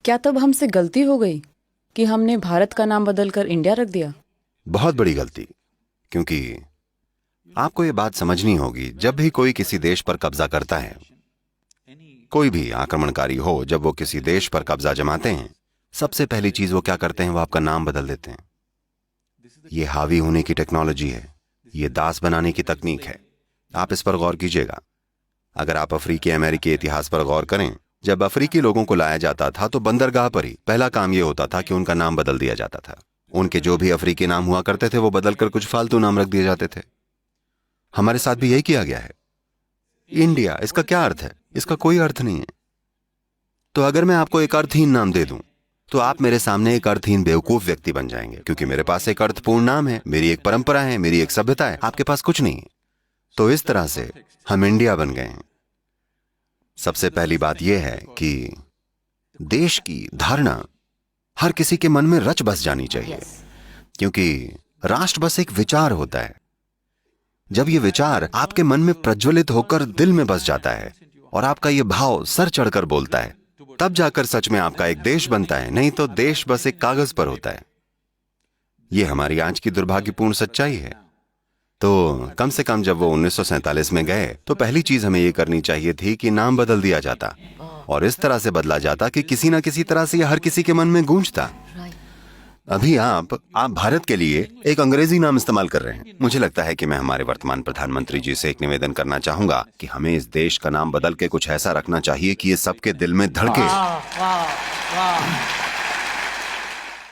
क्या तब हमसे गलती हो गई कि हमने भारत का नाम बदलकर इंडिया रख दिया? बहुत बड़ी गलती। क्योंकि आपको ये बात समझनी होगी, जब भी कोई किसी देश पर कब्जा करता है, कोई भी आक्रमणकारी हो, जब वो किसी देश पर कब्जा जमाते हैं, सबसे पहली चीज वो क्या करते हैं, वो आपका नाम बदल देते हैं। ये हावी होने की टेक्नोलॉजी है, ये दास बनाने की तकनीक है। आप इस पर गौर कीजिएगा। अगर आप अफ्रीकी अमेरिकी इतिहास पर गौर करें, जब अफ्रीकी लोगों को लाया जाता था तो बंदरगाह पर ही पहला काम यह होता था कि उनका नाम बदल दिया जाता था। उनके जो भी अफ्रीकी नाम हुआ करते थे वो बदलकर कुछ फालतू नाम रख दिए जाते थे। हमारे साथ भी यही किया गया है। इंडिया, इसका क्या अर्थ है? इसका कोई अर्थ नहीं है। तो अगर मैं आपको एक अर्थहीन नाम दे दूं तो आप मेरे सामने एक अर्थहीन बेवकूफ व्यक्ति बन जाएंगे, क्योंकि मेरे पास एक अर्थपूर्ण नाम है, मेरी एक परंपरा है, मेरी एक सभ्यता है। आपके पास कुछ नहीं है। तो इस तरह से हम इंडिया बन गए हैं। सबसे पहली बात यह है कि देश की धारणा हर किसी के मन में रच बस जानी चाहिए, क्योंकि राष्ट्र बस एक विचार होता है। जब यह विचार आपके मन में प्रज्वलित होकर दिल में बस जाता है और आपका यह भाव सर चढ़कर बोलता है, तब जाकर सच में आपका एक देश बनता है। नहीं तो देश बस एक कागज पर होता है। यह हमारी आज की दुर्भाग्यपूर्ण सच्चाई है। तो कम से कम जब वो 1947 में गए तो पहली चीज हमें यह करनी चाहिए थी कि नाम बदल दिया जाता, और इस तरह से बदला जाता कि किसी ना किसी तरह से यह हर किसी के मन में गूंजता। अभी आप भारत के लिए एक अंग्रेजी नाम इस्तेमाल कर रहे हैं। मुझे लगता है कि मैं हमारे वर्तमान प्रधानमंत्री जी से एक निवेदन करना चाहूंगा कि हमें इस देश का नाम बदल के कुछ ऐसा रखना चाहिए कि ये सबके दिल में धड़के।